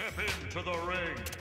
Step into the ring.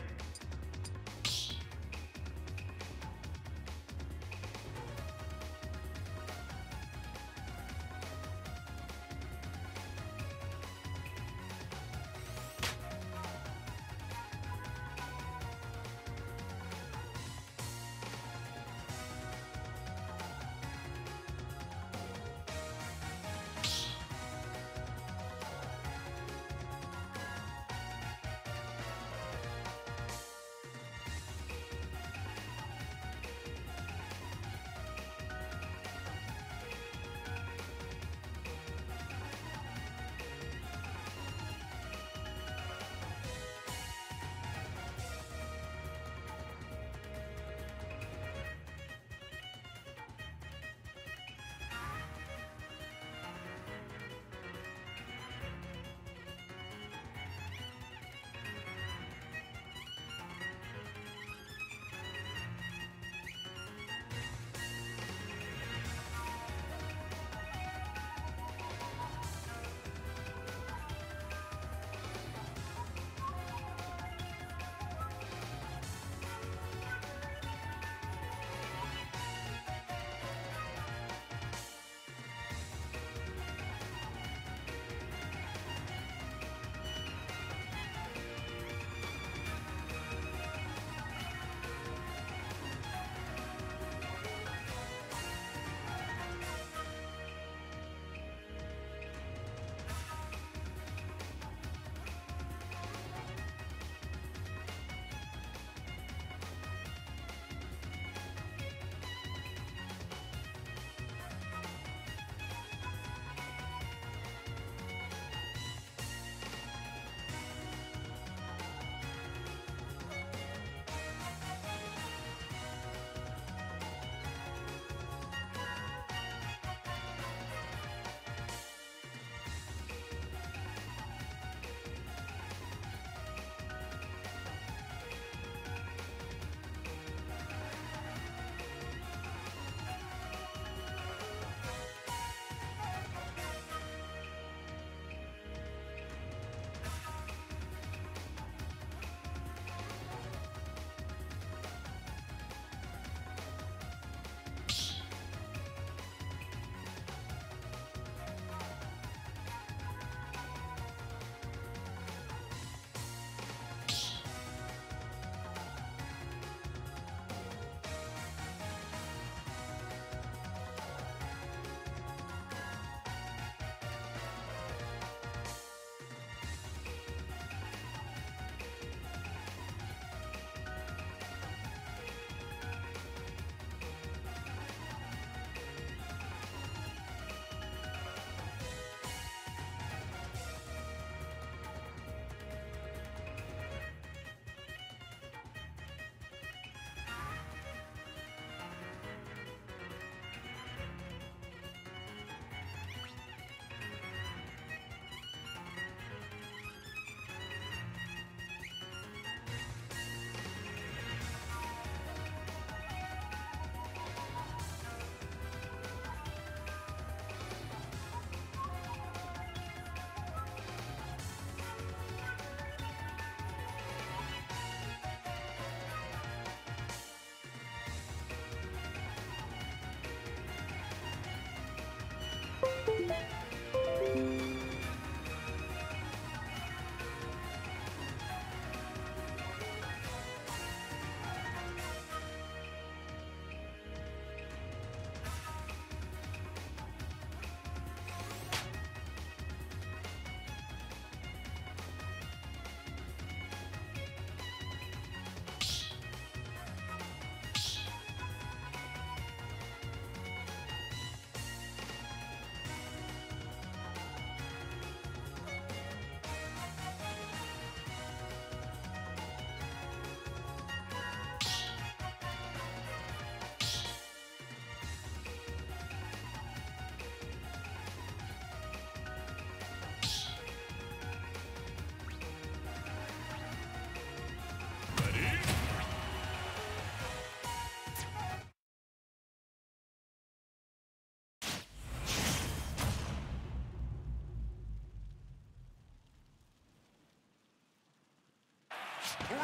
3,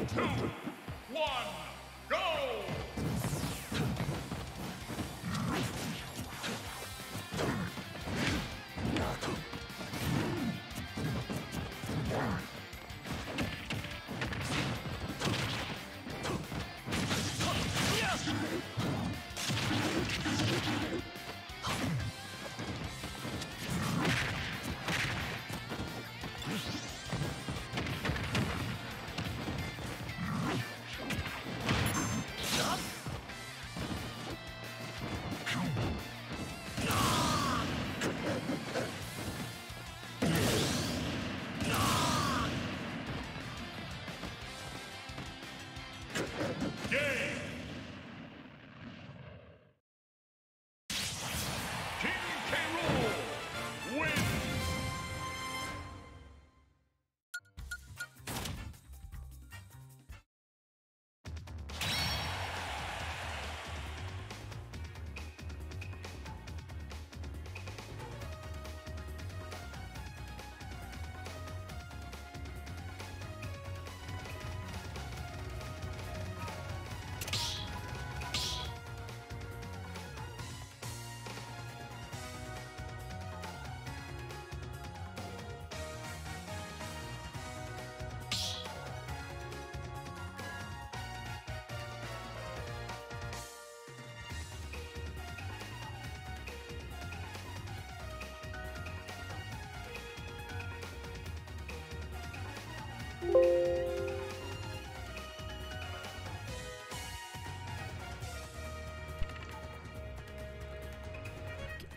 2, 1, go!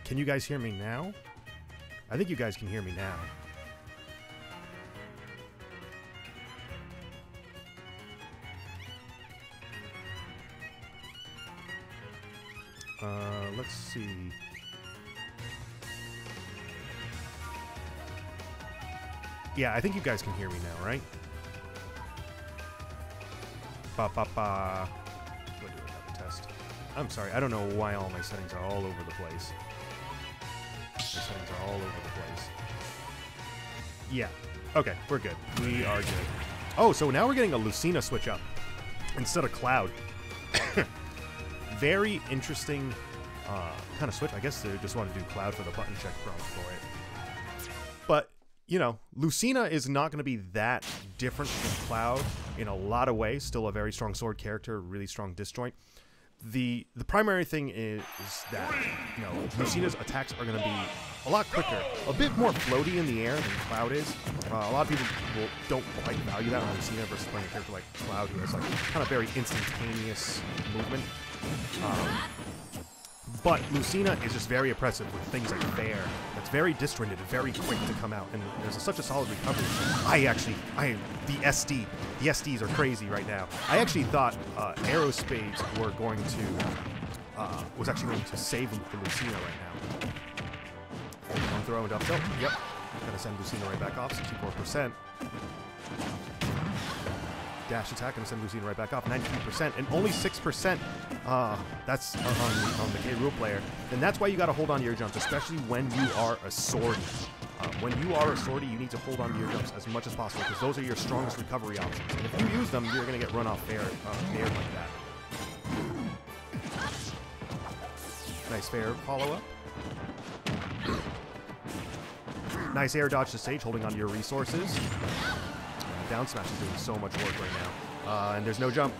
Can you guys hear me now? I think you guys can hear me now. Let's see. Yeah, I think you guys can hear me now, right? Ba ba ba. We'll do another test. I'm sorry, I don't know why all my settings are all over the place. The settings are all over the place. Yeah. Okay, we're good. We are good. Oh, so now we're getting a Lucina switch up instead of Cloud. Very interesting kind of switch. I guess they just want to do Cloud for the button check prompt for it. But, you know, Lucina is not going to be that different from Cloud in a lot of ways. Still a very strong sword character, really strong disjoint. The primary thing is that, you know, Lucina's attacks are going to be a lot quicker, a bit more floaty in the air than Cloud is. A lot of people don't quite value that on Lucina versus playing a character like Cloud, who has like kind of very instantaneous movement. But Lucina is just very oppressive with things like Fair. That's very disjointed and very quick to come out, and there's such a solid recovery. The SDs are crazy right now. I actually thought Aerospades were going to, was actually going to save the Lucina right now. One throw and up tilt. Yep. Gonna send Lucina right back off, 64%. Dash attack, gonna send Lucina right back off, 93%, and only 6%. That's on the K-Rool player. And that's why you gotta hold on to your jumps, especially when you are a swordie. When you are a swordie, you need to hold on to your jumps as much as possible, because those are your strongest recovery options. And if you use them, you're gonna get run off fair like that. Nice fair follow-up. Nice air dodge to stage, holding onto your resources. Down smash is doing so much work right now. And there's no jump.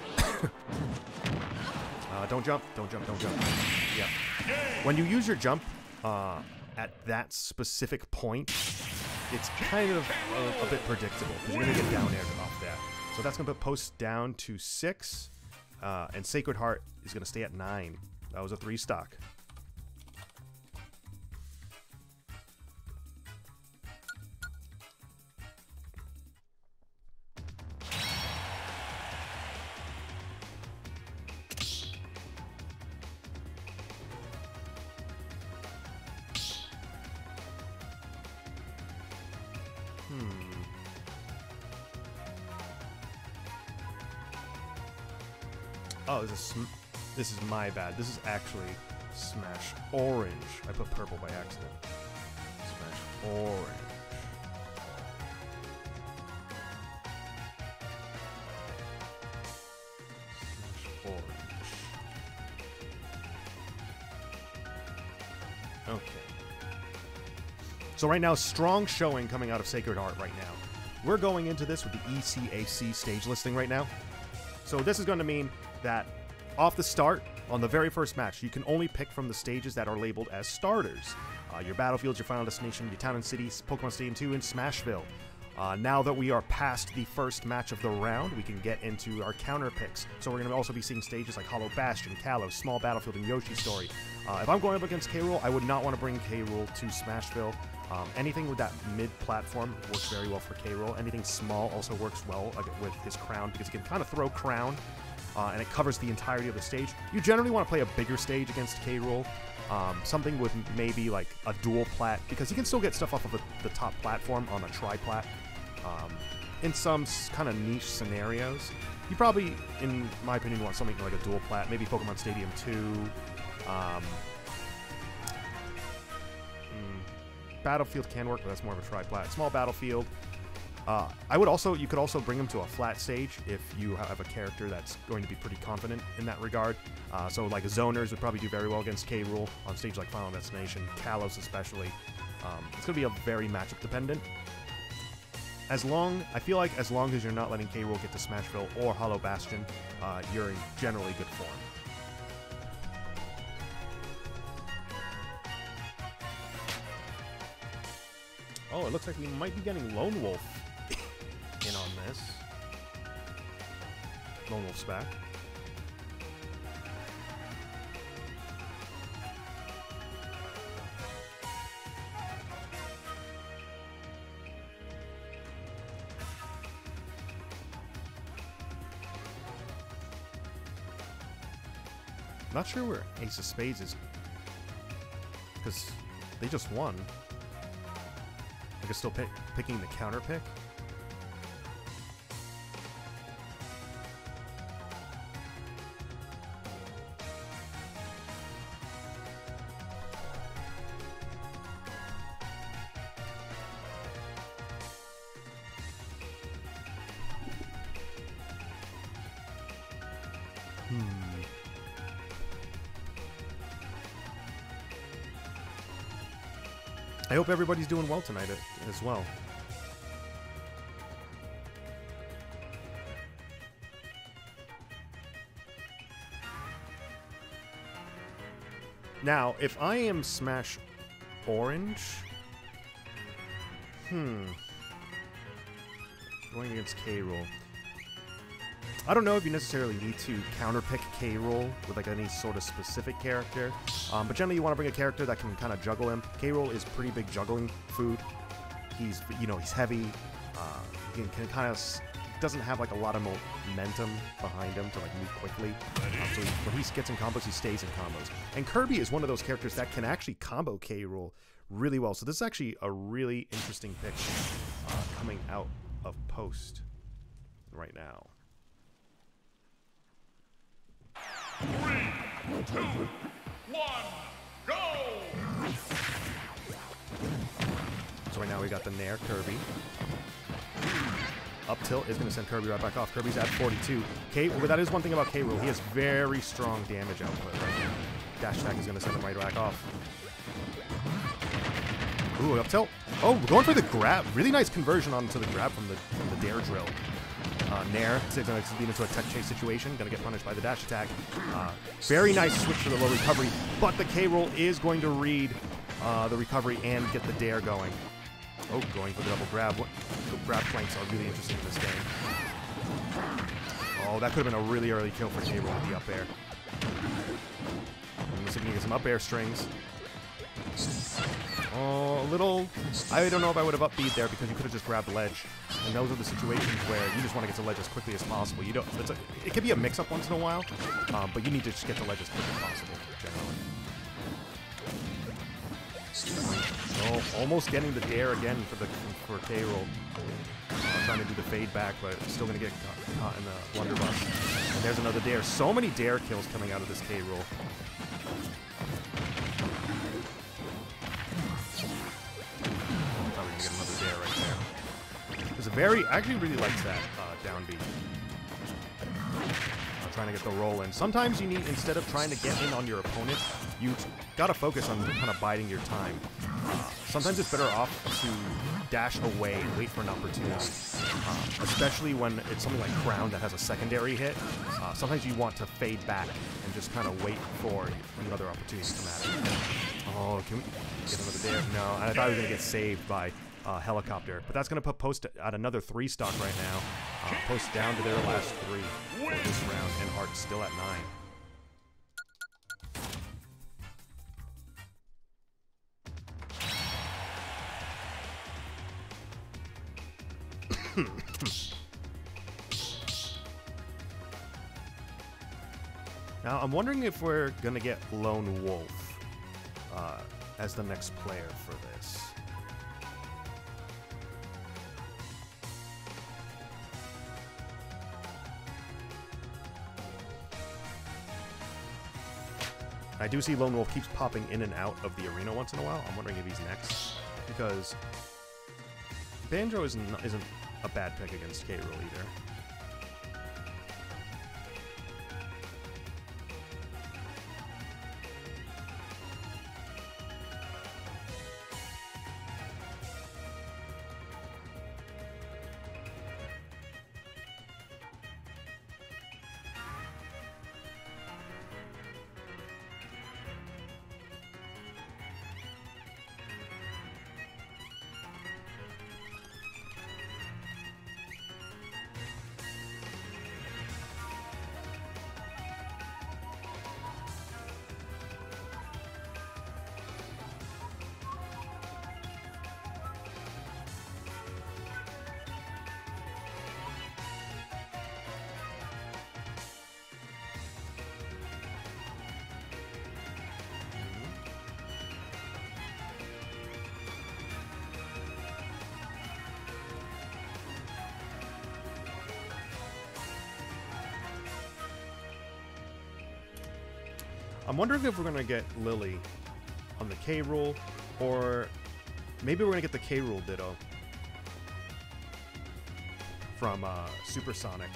Don't jump, don't jump, don't jump. Yep. When you use your jump at that specific point, it's kind of a bit predictable, because you're going to get down air off that. So that's going to put Post down to 6, and Sacred Heart is going to stay at 9. That was a 3 stock. Oh, this is my bad. This is actually Smash Orange. I put purple by accident. Smash Orange. orange. Okay. So right now, strong showing coming out of Sacred Heart right now. We're going into this with the ECAC stage listing right now. So this is going to mean that off the start, on the very first match, you can only pick from the stages that are labeled as starters. Your battlefields, your final destination, your town and cities, Pokemon Stadium 2, and Smashville. Now that we are past the first match of the round, we can get into our counter picks. So we're going to also be seeing stages like Hollow Bastion, Kalos, Small Battlefield, and Yoshi's Story. If I'm going up against K. Rool, I would not want to bring K. Rool to Smashville. Anything with that mid-platform works very well for K. Rool. Anything small also works well with his crown, because he can kind of throw crown, and it covers the entirety of the stage. You generally want to play a bigger stage against K. Rool. Something with maybe like a dual plat, because he can still get stuff off of the top platform on a tri-plat. In some kind of niche scenarios, you probably, in my opinion, want something like a dual plat, maybe Pokemon Stadium 2. Battlefield can work, but that's more of a tri-plat. Small Battlefield. You could also bring him to a flat stage if you have a character that's going to be pretty confident in that regard. So like zoners would probably do very well against K. Rool on stage like Final Destination, Kalos especially. It's going to be a very matchup dependent. I feel like as long as you're not letting K. Rool get to Smashville or Hollow Bastion, you're in generally good form. Oh, it looks like we might be getting Lone Wolf in on this. Lone Wolf's back. Not sure where Ace of Spades is, because they just won. I guess still picking the counter pick. I hope everybody's doing well tonight as well. Now, if I am Smash Orange... Going against K. Rool. I don't know if you necessarily need to counterpick K. Rool with like any sort of specific character, but generally you want to bring a character that can kind of juggle him. K. Rool is pretty big juggling food. He's heavy. He can kind of doesn't have like a lot of momentum behind him to like move quickly. So when he gets in combos, he stays in combos. And Kirby is one of those characters that can actually combo K. Rool really well. So this is actually a really interesting pick coming out of post right now. 3, 2, 1, go! So right now we got the Nair Kirby. Up tilt is going to send Kirby right back off. Kirby's at 42. But that is one thing about K. Rool. He has very strong damage output right now. Dash attack is going to send him right back off. Ooh, up tilt. Oh, we're going for the grab. Really nice conversion onto the grab from the Dare Drill. Nair is going to lead into a tech chase situation. Going to get punished by the dash attack. Very nice switch for the low recovery, but the K. Rool is going to read the recovery and get the Dare going. Oh, going for the double grab. The grab flanks are really interesting in this game. Oh, that could have been a really early kill for K. Rool with the up air. Looks like he can get some up air strings. Oh, a little... I don't know if I would have up beat there because you could have just grabbed the ledge. And those are the situations where you just want to get to ledge as quickly as possible. You don't... it could be a mix-up once in a while, but you need to just get to ledge as quick as possible, generally. Oh, almost getting the Dare again for K. Rool. Trying to do the fade back, but still going to get caught in the blunderbuss. And there's another Dare. So many Dare kills coming out of this K. Rool. Get another Dare right there. There's a I actually really likes that down B. trying to get the roll in. Sometimes you need, instead of trying to get in on your opponent, you gotta focus on kind of biding your time. Sometimes it's better off to dash away and wait for an opportunity, especially when it's something like Crown that has a secondary hit. Sometimes you want to fade back and just kind of wait for another opportunity to come at it. Oh, can we get another dare? No, I thought we were going to get saved by Helicopter, but that's going to put Post at another 3 stock right now. Post down to their last 3 for this round, and Heart still at 9. Now, I'm wondering if we're going to get Lone Wolf as the next player for this. I do see Lone Wolf keeps popping in and out of the arena once in a while. I'm wondering if he's next, because Banjo isn't a bad pick against K. Rool either. I'm wondering if we're going to get Lily on the K. Rool, or maybe we're going to get the K. Rool Ditto from SuperSonic.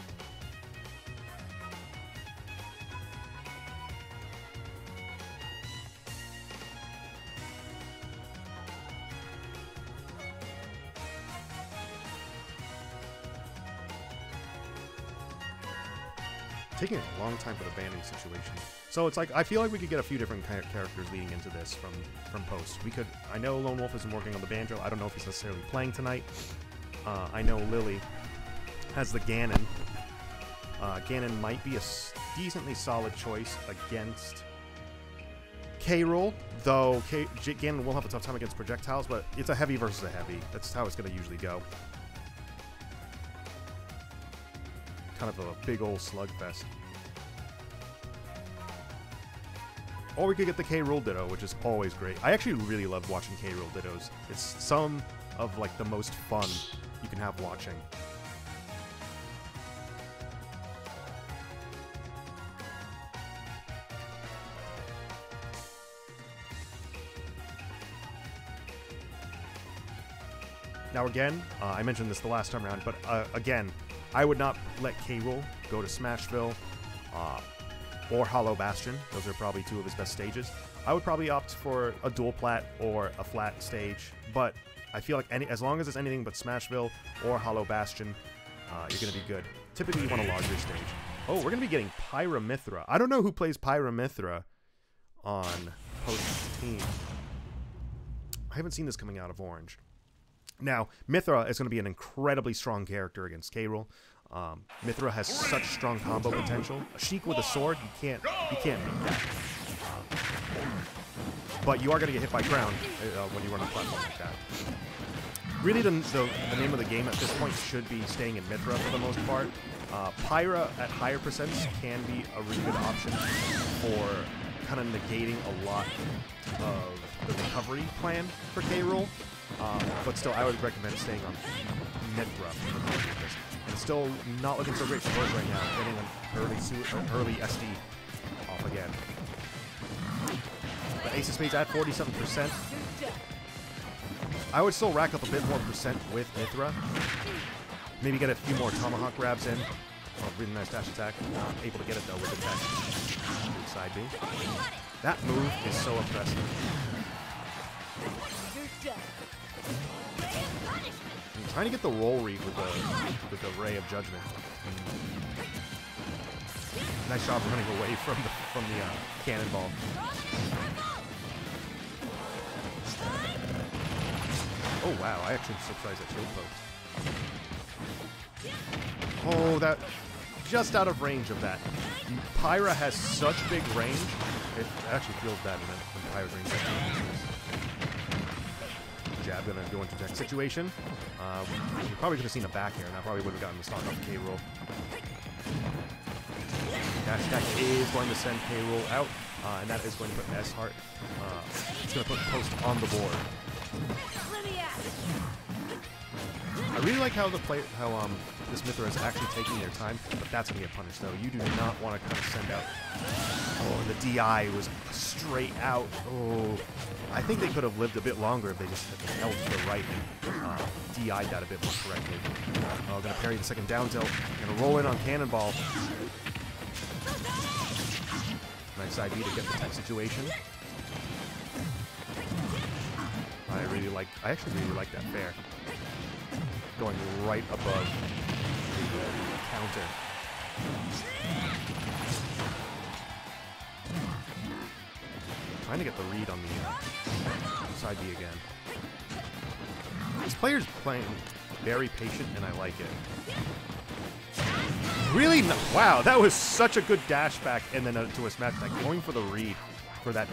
Taking a long time for the banning situation. So it's like, I feel like we could get a few different kind of characters leading into this from Post. We could, I know Lone Wolf isn't working on the Banjo. I don't know if he's necessarily playing tonight. I know Lily has the Ganon. Ganon might be a decently solid choice against K. Rool, though Ganon will have a tough time against projectiles, but it's a heavy versus a heavy. That's how it's going to usually go. Kind of a big old slugfest. Or we could get the K. Rool Ditto, which is always great. I actually really love watching K. Rool Dittos. It's some of like the most fun you can have watching. Now again, I mentioned this the last time around, but again, I would not let K. Rool go to Smashville or Hollow Bastion. Those are probably 2 of his best stages. I would probably opt for a dual plat or a flat stage, but I feel like as long as it's anything but Smashville or Hollow Bastion, you're going to be good. Typically, you want a larger stage. Oh, we're going to be getting Pyra Mythra. I don't know who plays Pyra Mythra on Post's team. I haven't seen this coming out of Orange. Now, Mythra is going to be an incredibly strong character against K. Rool. Mythra has such strong combo potential. A Sheik with a sword, you can't beat that. But you are going to get hit by ground when you run a platform like that. Really, the name of the game at this point should be staying in Mythra for the most part. Pyra at higher percents can be a really good option for kind of negating a lot of the recovery plan for K. Rool. But still, I would recommend staying on Mythra for the most part. And still not looking so great for Bird right now, getting an early SD off again. The Ace of Spades at 47%. I would still rack up a bit more percent with Mythra. Maybe get a few more Tomahawk grabs in. Oh, really nice dash attack. Not able to get it though with the dash. Good side B. That move is so oppressive. I'm trying to get the roll read with the Ray of Judgment. Nice job running away from the cannonball. Oh wow, I actually surprised that shield poked. Oh, that just out of range of that. Pyra has such big range. It actually feels bad when Pyra's range. Jab gonna go into tech situation. You probably could have seen a back here, and I probably would have gotten the stock off K Rool. Dash attack is going to send K Rool out, and that is going to put S Heart. It's going to put Post on the board. I really like how this Mythra is actually taking their time, but that's going to get punished though. You do not want to kind of send out. Oh, the DI was straight out. Oh, I think they could have lived a bit longer if they just held to the right and DI'd that a bit more correctly. Oh, going to parry the second down tilt. Going to roll in on Cannonball. Nice side B to get the tech situation. I actually really like that fair. Going right above the counter. Trying to get the read on the side B again. This player's playing very patient, and I like it. Really? No, wow, that was such a good dash back, and then to a smash attack. Going for the read for that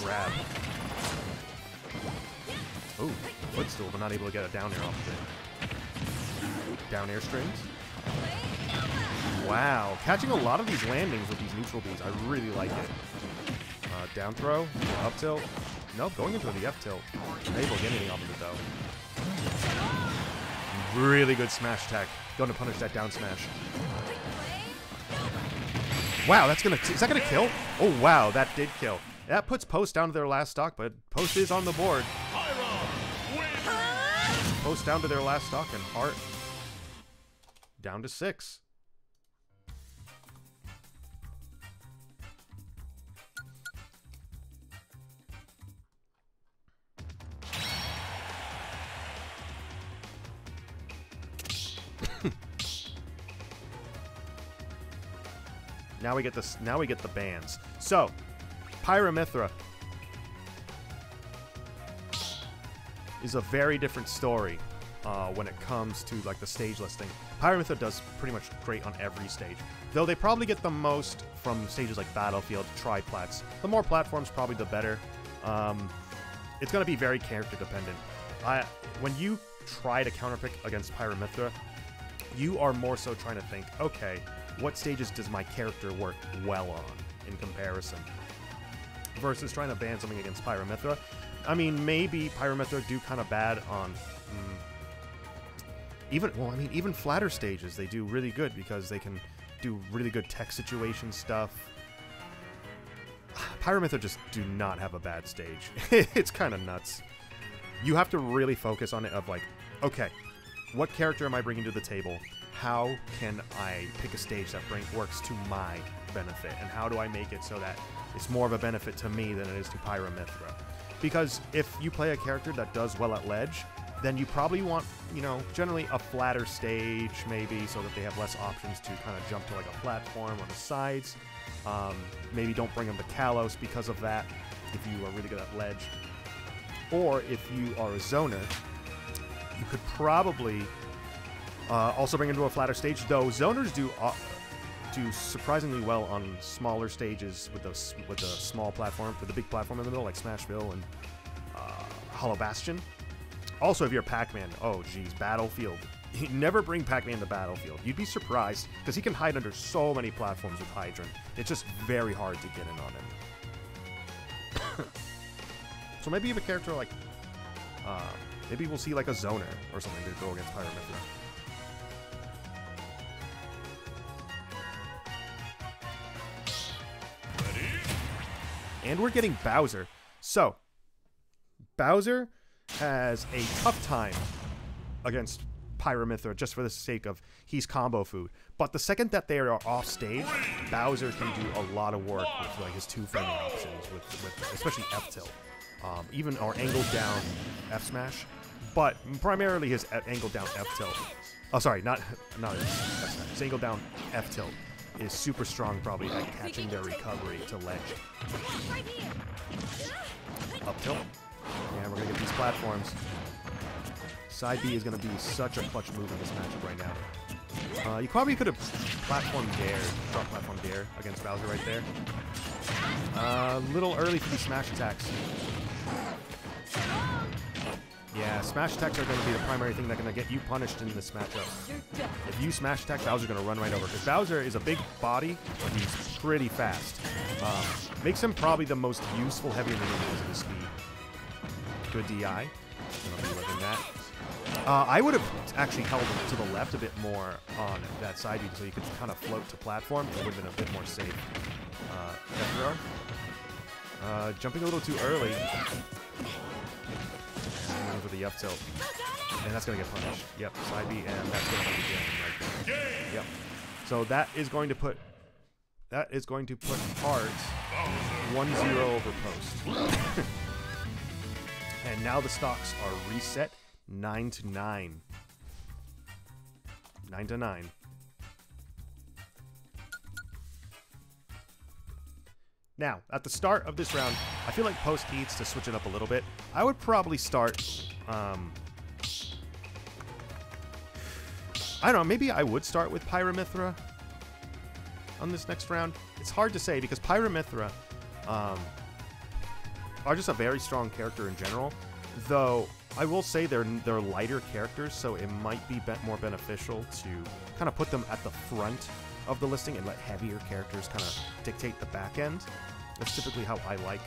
grab. Oh, footstool, but not able to get a down air off of it. Down air strings. Wow, catching a lot of these landings with these neutral Bs. I really like it. Down throw, up tilt. Nope, going into the F tilt. Not able to get anything off of it though. Really good smash attack. Going to punish that down smash. Wow, is that gonna kill? Oh wow, that did kill. That puts Post down to their last stock, but Post is on the board. Post down to their last stock, and Heart down to 6. Now we get the bans. So, Pyra Mythra is a very different story when it comes to like the stage listing. Pyra Mythra does pretty much great on every stage, though they probably get the most from stages like Battlefield, Triplats. The more platforms, probably the better. It's going to be very character dependent. When you try to counterpick against Pyra Mythra, you are more so trying to think, okay, what stages does my character work well on in comparison? Versus trying to ban something against Pyra Mythra. I mean, maybe Pyra Mythra do kind of bad on even flatter stages. They do really good because they can do really good tech situation stuff. Pyra Mythra just do not have a bad stage. It's kind of nuts. You have to really focus on it of like, okay, what character am I bringing to the table? How can I pick a stage that works to my benefit? And how do I make it so that it's more of a benefit to me than it is to Pyra Mythra? Because if you play a character that does well at ledge, then you probably want, generally a flatter stage maybe so that they have less options to kind of jump to like a platform on the sides. Maybe don't bring them to Kalos because of that if you are really good at ledge. Or if you are a zoner, you could probably also bring into a flatter stage, though zoners do surprisingly well on smaller stages with the small platform, with the big platform in the middle, like Smashville and Hollow Bastion. Also, if you're Pac-Man, oh geez, Battlefield. Never bring Pac-Man to Battlefield. You'd be surprised, because he can hide under so many platforms with Hydrant. It's just very hard to get in on him. So maybe you have a character like, maybe we'll see like a zoner or something to go against Pyra Mythra. And we're getting Bowser. So, Bowser has a tough time against Pyra Mythra just for the sake of he's combo food. But the second that they are off stage, Bowser can do a lot of work with like his two friendly options, with especially F tilt, even or angled down F smash, but primarily his angled down F tilt. Oh, sorry, not F smash. His angled down F tilt is super strong, probably at catching their recovery to ledge. Up tilt, and we're gonna get these platforms. Side B is going to be such a clutch move in this matchup right now. You probably could have platform dare, drop platform dare against Bowser right there. A little early for these smash attacks. Yeah, smash attacks are going to be the primary thing that's going to get you punished in this matchup. If you smash attack, Bowser's going to run right over. Because Bowser is a big body, but he's pretty fast. Makes him probably the most useful heavy enemy because of his speed. Good DI. Gonna be living that. I would have actually held him to the left a bit more on that side so you could kind of float to platform. It would have been a bit more safe. Jumping a little too early. Going for the up tilt. And that's going to get punished. Yep, side B, and that's going to be the game right there. Yep. So that is going to put Heart 1-0 over post. And now the stocks are reset 9-9. 9-9. Now, at the start of this round, I feel like Post needs to switch it up a little bit. I would probably start, I don't know, maybe I would start with Pyra Mythra on this next round. It's hard to say because Pyra Mythra are just a very strong character in general, though I will say they're lighter characters, so it might be more beneficial to kind of put them at the front of the listing and let heavier characters kind of dictate the back end. That's typically how I like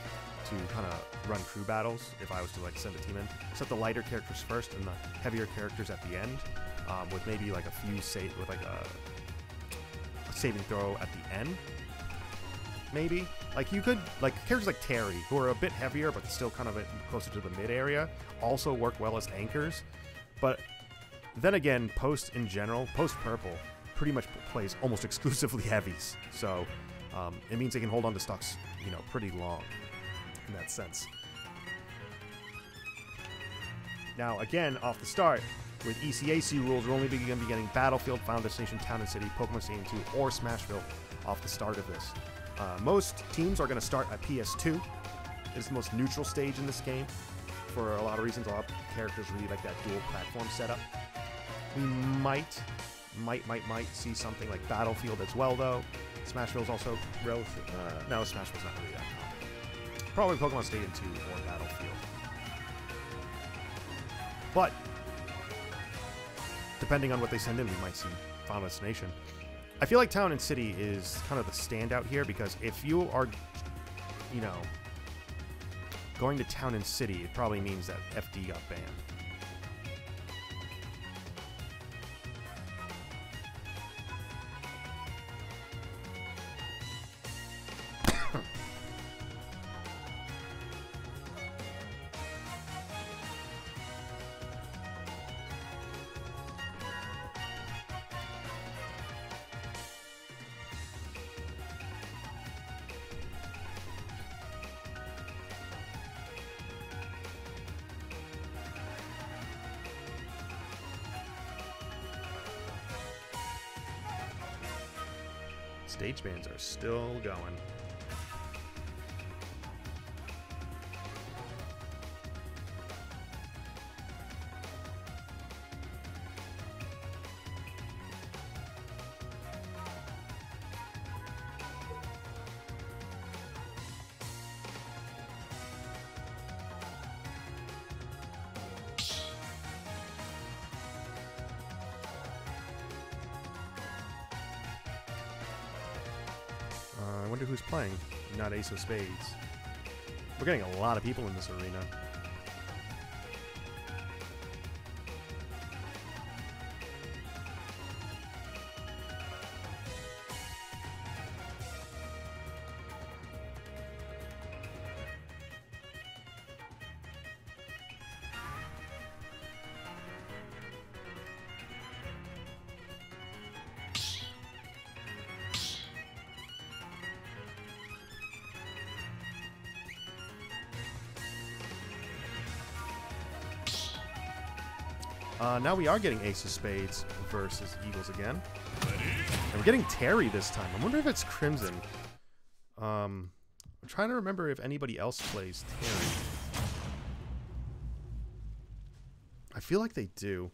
to kind of run crew battles if I was to like send a team in. Set the lighter characters first and the heavier characters at the end, with maybe like a few with like a saving throw at the end. Maybe like you could like characters like Terry, who are a bit heavier but still kind of closer to the mid area, also work well as anchors. But then again, Post in general, Post Purple, pretty much plays almost exclusively heavies, so it means they can hold on to stocks, you know, pretty long in that sense. Now, again, off the start, with ECAC rules, we're only going to be getting Battlefield, Final Destination, Town and City, Pokemon Stadium 2, or Smashville off the start of this. Most teams are going to start at PS2. It's the most neutral stage in this game for a lot of reasons. A lot of characters really like that dual platform setup. We might see something like Battlefield as well, though. Smashville's also relative. No, Smashville's not really that common. Probably Pokemon Stadium 2 or Battlefield. But depending on what they send in, we might see Final Destination. I feel like Town and City is kind of the standout here because if you are, you know, going to Town and City, it probably means that FD got banned. Stage bans are still going. I wonder who's playing. Not Ace of Spades. We're getting a lot of people in this arena. Now we are getting Ace of Spades versus Eagles again. And we're getting Terry this time. I wonder if it's Crimson. I'm trying to remember if anybody else plays Terry. I feel like they do.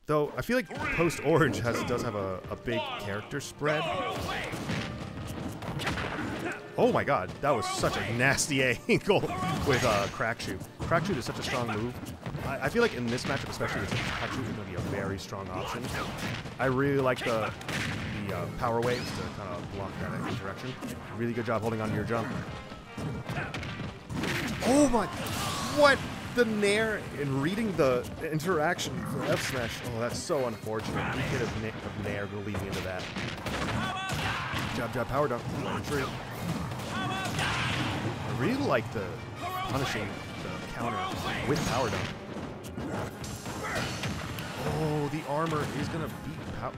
Though, I feel like Post-Orange does have a big character spread. Oh my god, that was such a nasty angle with Crack Shoot. Crack Shoot is such a strong move. I feel like in this matchup especially, Crack Shoot is going to be a very strong option. I really like the power waves to kind of block that interaction. Really good job holding on to your jump. Oh my, what? The Nair and reading the interaction for F smash. Oh, that's so unfortunate. He hit a Nair to lead me into that. Jab, power dunk. True. I really like the punishing the counter with power dunk. Oh, the armor is gonna beat power.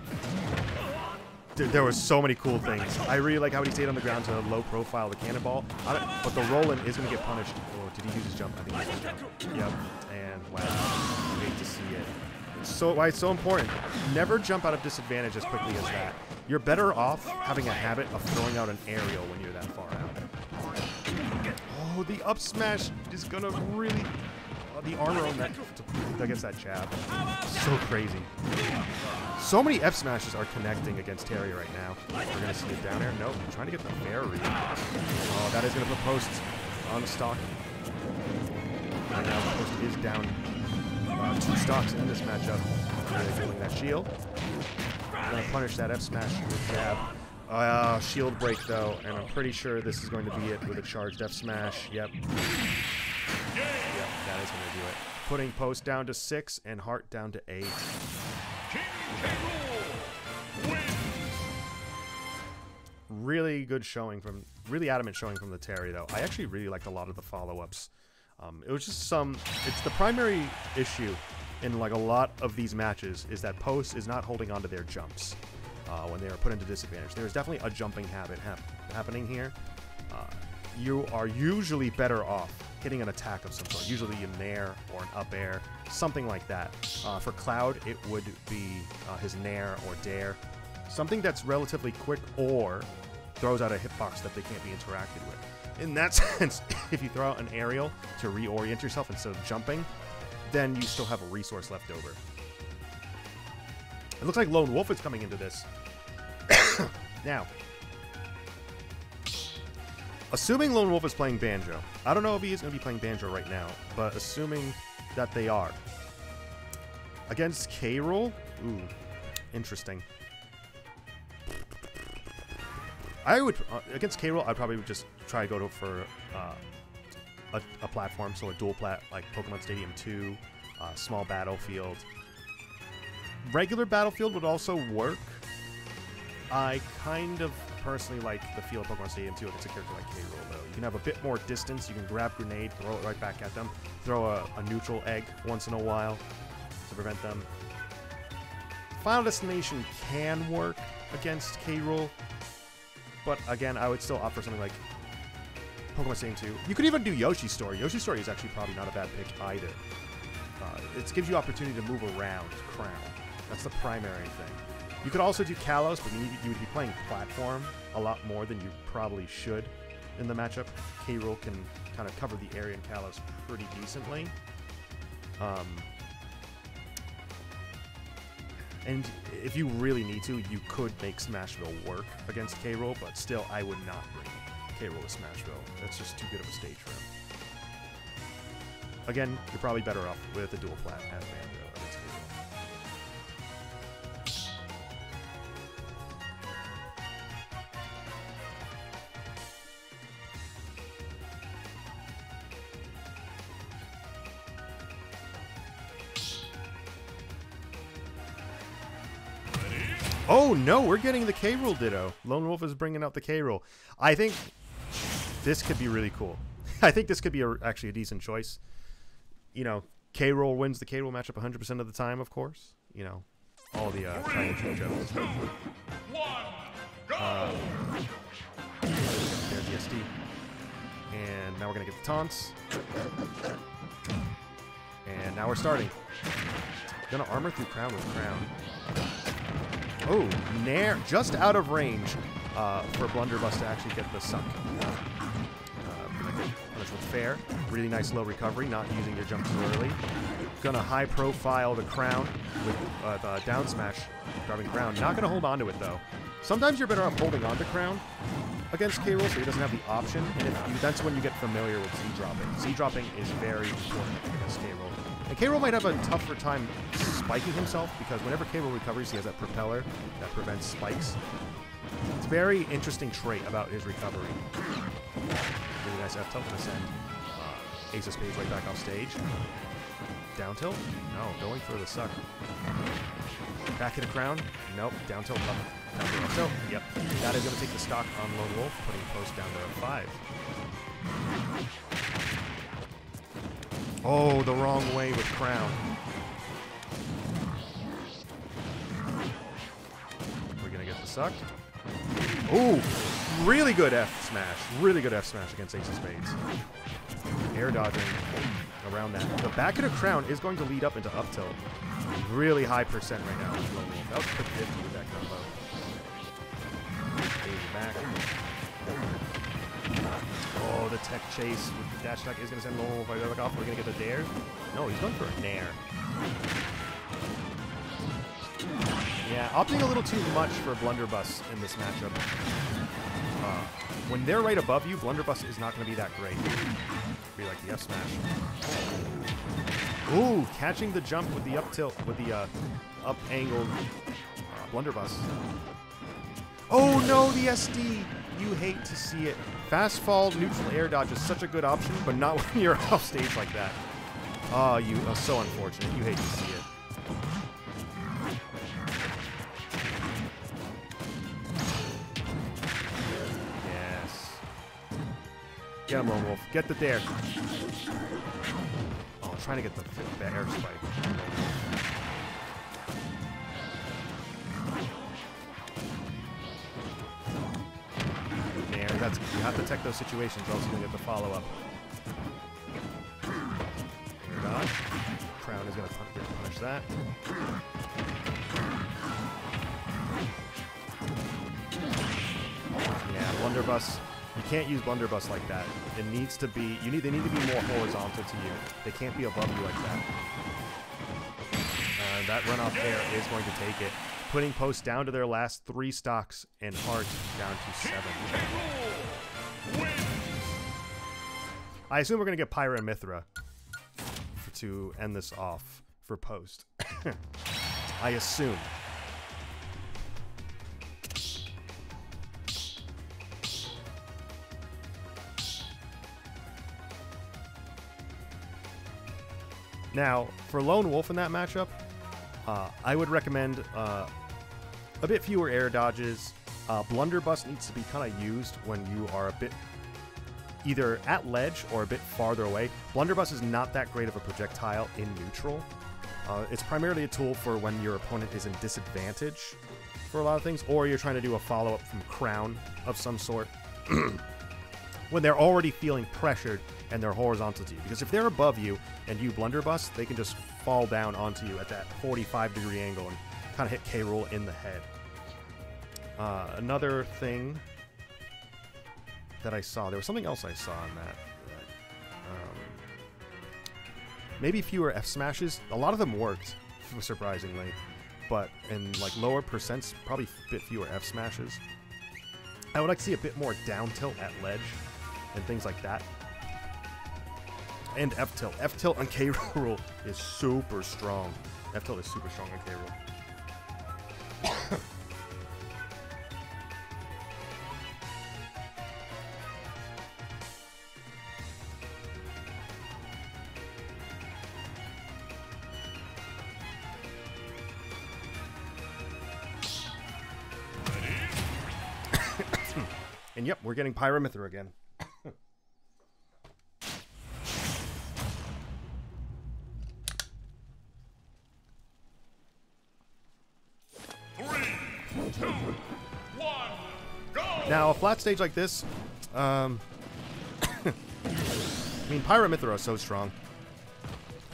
Dude, there was so many cool things. I really like how he stayed on the ground to low profile the cannonball, but the roll-in is gonna get punished. Or did he use his jump? I think he used his jump. Yep. And wow, I hate to see it. So why it's so important. Never jump out of disadvantage as quickly as that. You're better off having a habit of throwing out an aerial when you're that far out. Oh, the up smash is gonna really... the armor on that against that jab. So crazy. So many F smashes are connecting against Terry right now. We're gonna see it down air. Nope, trying to get the fair read. Oh, that is gonna put Post on stock. Right now, Post is down 2 stocks in this matchup. Really feeling that shield. Gonna punish that F smash with jab. Shield break though, and I'm pretty sure this is going to be it with a charged F smash. Yep. Yep, that is going to do it. Putting Post down to 6 and Heart down to 8. Really good showing from, really adamant showing from the Terry though. I actually really liked a lot of the follow-ups. It was just it's the primary issue in like a lot of these matches is that Post is not holding on to their jumps when they are put into disadvantage. There's definitely a jumping habit happening here. You are usually better off hitting an attack of some sort, usually an nair or an up air, something like that. For Cloud, it would be his nair or dare, something that's relatively quick or throws out a hitbox that they can't be interacted with. In that sense, if you throw out an aerial to reorient yourself instead of jumping, then you still have a resource left over. It looks like Lone Wolf is coming into this. Now, assuming Lone Wolf is playing Banjo, I don't know if he is going to be playing Banjo right now, but assuming that they are. Against K-Rool? Ooh, interesting. I would, against K-Rool, I'd probably just try to go for a platform, so a dual plat like Pokemon Stadium 2, small battlefield. Regular battlefield would also work. I kind of personally like the feel of Pokemon Stadium 2 if it's a character like K-Rool, though. You can have a bit more distance, you can grab grenade, throw it right back at them, throw a neutral egg once in a while to prevent them. Final Destination can work against K-Rool, but again, I would still opt for something like Pokemon Stadium 2. You could even do Yoshi's Story. Yoshi's Story is actually probably not a bad pick either. It gives you opportunity to move around Crown. That's the primary thing. You could also do Kalos, but you would be playing platform a lot more than you probably should in the matchup. K-Rool can kind of cover the area in Kalos pretty decently. And if you really need to, you could make Smashville work against K-Rool, but still, I would not bring K-Rool to Smashville. That's just too good of a stage for him. Again, you're probably better off with a dual plat as Banjo against K-Rool. Oh no, we're getting the K-Rool Ditto. Lone Wolf is bringing out the K-Rool. I think this could be really cool. I think this could be actually a decent choice. You know, K-Rool wins the K-Rool matchup 100% of the time, of course. You know, all the tried and true jokes. There's the SD. And now we're going to get the taunts. And now we're starting. Gonna armor through crown with crown. Oh, Nair, just out of range for Blunderbuss to actually get the suck. Gonna get punished with fair. Really nice low recovery, not using your jump too early. Gonna high profile the crown with down smash, grabbing crown. Not gonna hold on to it though. Sometimes you're better off holding on to crown against K-Rool so he doesn't have the option, and that's when you get familiar with Z-dropping. Z-dropping is very important against K-Rool. And K-Rool might have a tougher time spiking himself, because whenever K-Rool recovers, he has that propeller that prevents spikes. It's a very interesting trait about his recovery. Really nice F-tilt to send Ace of Spades right back off stage. Down tilt? No, going for the suck. Back hit a crown? Nope. Down tilt, up. Down tilt, up tilt. Yep. That is going to take the stock on Lone Wolf, putting post down to 5. Oh, the wrong way with crown. We're going to get the suck. Ooh, really good F smash. Really good F smash against Ace of Spades. Air dodging around that. The back of the crown is going to lead up into up tilt. Really high percent right now. That was quick 50 with that combo. Back. Oh, the tech chase with the dash attack is going to send Lone Wolf right back off. We're going to get the dare. No, he's going for a nair. Yeah, opting a little too much for Blunderbuss in this matchup. When they're right above you, Blunderbuss is not going to be that great. Be like the F smash. Ooh, catching the jump with the up tilt, with the up angled Blunderbuss. Oh no, the SD! You hate to see it. Fast fall, neutral air dodge is such a good option, but not when you're off stage like that. Oh, you are so unfortunate. You hate to see it. Get him, Lone Wolf. Get the dare. Oh, I'm trying to get the air spike. Nair. That's, you have to tech those situations, or else you're going to get the follow-up. Air dodge. Crown is going to punish that. Yeah, Blunderbuss. You can't use Blunderbuss like that. It needs to be, they need to be more horizontal to you. They can't be above you like that. That runoff air is going to take it. Putting post down to their last 3 stocks and heart down to 7. I assume we're going to get Pyra and Mythra to end this off for post. I assume. Now, for Lone Wolf in that matchup, I would recommend a bit fewer air dodges. Blunderbuss needs to be kind of used when you are a bit either at ledge or a bit farther away. Blunderbuss is not that great of a projectile in neutral. It's primarily a tool for when your opponent is in disadvantage for a lot of things, or you're trying to do a follow-up from crown of some sort. When they're already feeling pressured and they're horizontal to you. Because if they're above you and you Blunderbuss, they can just fall down onto you at that 45-degree angle and kind of hit K-Rool in the head. Another thing that I saw, there was something else I saw in that. Maybe fewer F smashes. A lot of them worked, surprisingly. But in like lower percents, probably a bit fewer F smashes. I would like to see a bit more down tilt at ledge and things like that. And F tilt. F tilt on K-Rool is super strong. F tilt is super strong on K-Rool. And yep, we're getting Pyra Mythra again. 3, 2, 1, go! Now, a flat stage like this, I mean, Pyra Mythra is so strong.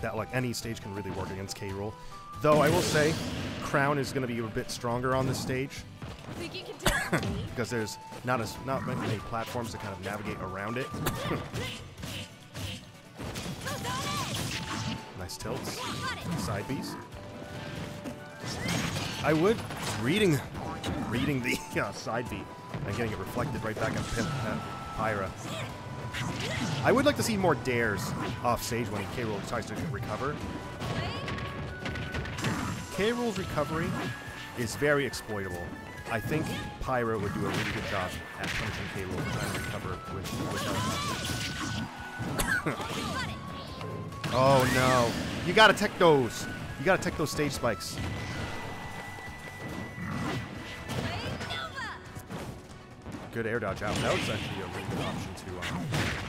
that like any stage can really work against K. Rool. Though I will say, Crown is going to be a bit stronger on this stage Think you can take me? because there's not many platforms to kind of navigate around it. Nice tilts, side Bs. I would reading the side B and getting it reflected right back at Pyra. I would like to see more dares off stage when K. Rool tries to recover. K. Rool's recovery is very exploitable. I think Pyra would do a really good job at punishing K. Rool for trying to recover with Oh no. You gotta tech those. You gotta tech those stage spikes. Good air dodge out. That was actually a really good option to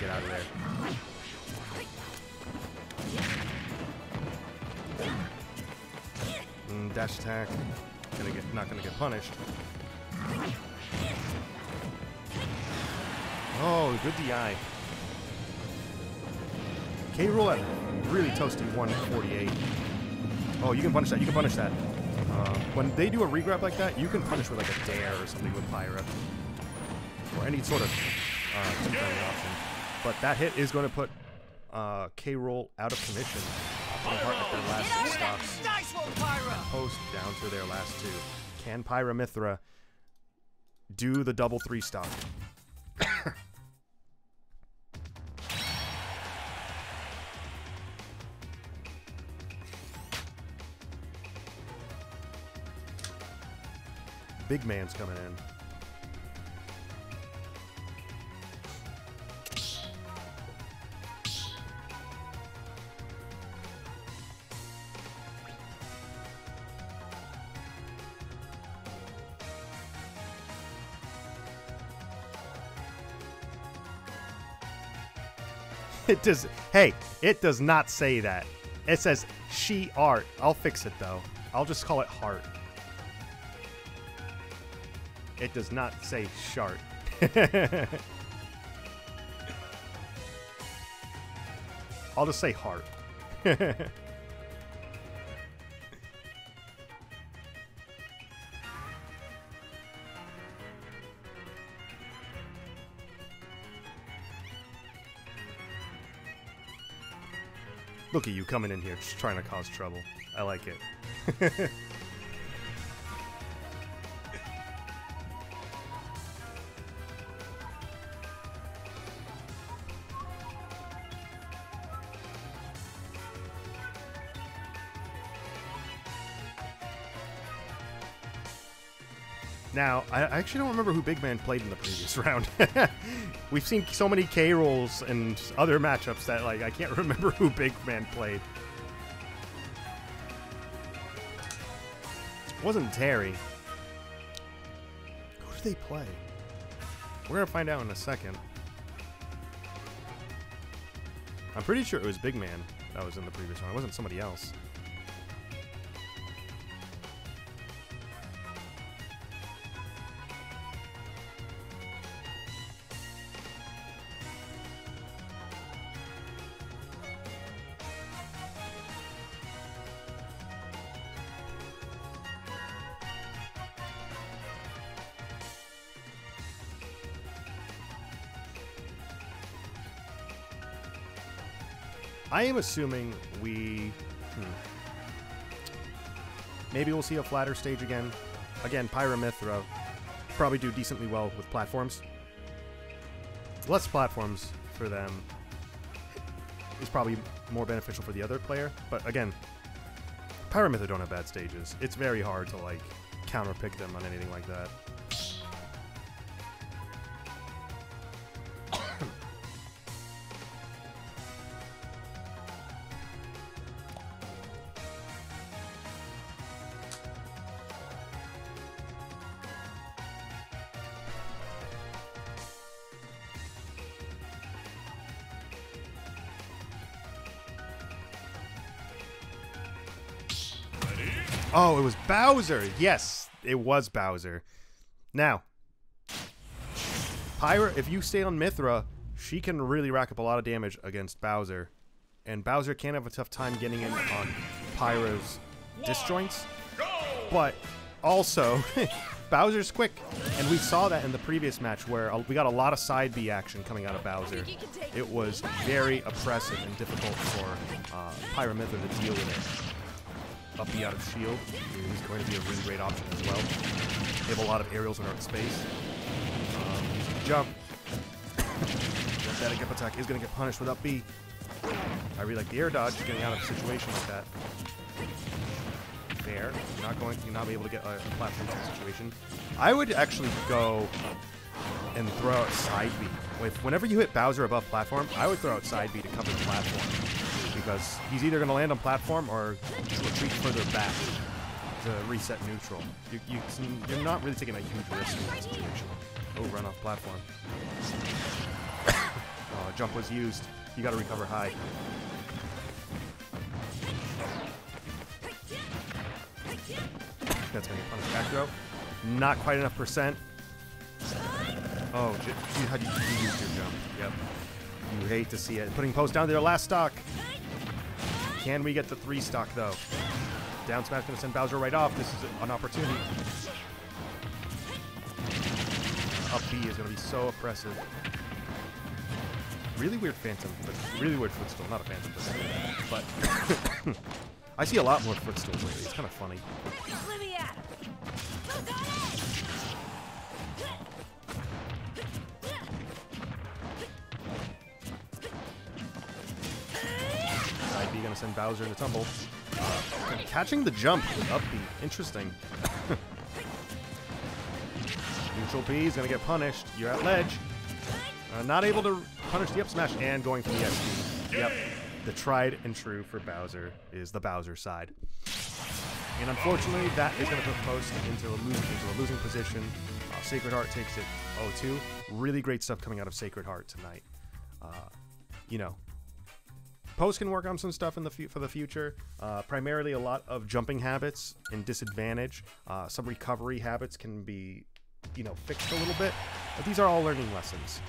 get out of there. Dash attack. Not gonna get punished. Oh, good DI. K. Rool at really toasty 148. Oh, you can punish that. You can punish that. When they do a regrab like that, you can punish with like a dare or something with Pyra. Or any sort of temporary option. But that hit is going to put K. Rool out of commission. Putting Heart at their last stocks. Nice one, Pyra! Post down to their last two. Can Pyra Mythra do the double 3 stock? Big man's coming in. It does. Hey, it does not say that. It says she art. I'll fix it though. I'll just call it heart. It does not say shart. I'll just say heart. Look at you coming in here, just trying to cause trouble. I like it. Now, I actually don't remember who Big Man played in the previous round. We've seen so many K. Rools and other matchups that, like, I can't remember who Big Man played. It wasn't Terry. Who did they play? We're going to find out in a second. I'm pretty sure it was Big Man that was in the previous round. It wasn't somebody else. I am assuming we... Maybe we'll see a flatter stage again. Again, Pyra Mythra probably do decently well with platforms. Less platforms for them is probably more beneficial for the other player. But again, Pyra Mythra don't have bad stages. It's very hard to, like, counter-pick them on anything like that. Oh, it was Bowser. Yes, it was Bowser. Now, Pyra, if you stay on Mythra, she can really rack up a lot of damage against Bowser. and Bowser can have a tough time getting in on Pyra's disjoints. But also, Bowser's quick, and we saw that in the previous match where we got a lot of side B action coming out of Bowser. It was very oppressive and difficult for Pyra Mythra to deal with it. Up B out of shield is going to be a really great option as well. They have a lot of aerials in our space. Jump. That up attack is going to get punished with up B. I really like the air dodge, getting out of a situation like that. Fair. You're not able to get a platform situation. I would actually go and throw out side B. Whenever you hit Bowser above platform, I would throw out side B to cover the platform, because he's either going to land on platform or retreat further back to reset neutral. You're not really taking a huge risk in that situation. Oh, run off platform. Jump was used. You got to recover high. That's going to get punished back throw. Not quite enough percent. Oh, how did you use your jump? Yep. You hate to see it. Putting post down to their last stock. Can we get the 3 stock, though? Down smash going to send Bowser right off. This is an opportunity. Up B is going to be so oppressive. Really weird phantom, but really weird footstool. Not a phantom, but I see a lot more footstools lately. It's kind of funny. Side B gonna send Bowser in the tumble. Catching the jump with up B. Interesting. Neutral B is gonna get punished. You're at ledge. Not able to punish the up smash and going for the SD. Yep. The tried and true for Bowser is the Bowser side. And unfortunately, that is going to put Post into a losing position. Sacred Heart takes it 0-2. Really great stuff coming out of Sacred Heart tonight. You know, Post can work on some stuff for the future. Primarily a lot of jumping habits and disadvantage. Some recovery habits can be, fixed a little bit. But these are all learning lessons.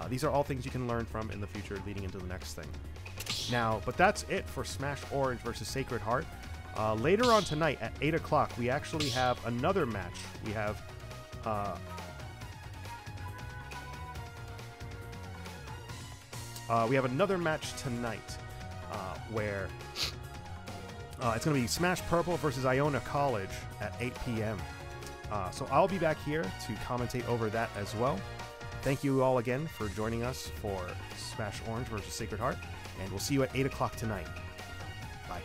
These are all things you can learn from in the future leading into the next thing. Now, but that's it for Smash Orange versus Sacred Heart. Later on tonight at 8 o'clock, we actually have another match. We have another match tonight where it's going to be Smash Purple versus Iona College at 8 p.m. So I'll be back here to commentate over that as well. Thank you all again for joining us for Smash Orange versus Sacred Heart, and we'll see you at 8 o'clock tonight. Bye.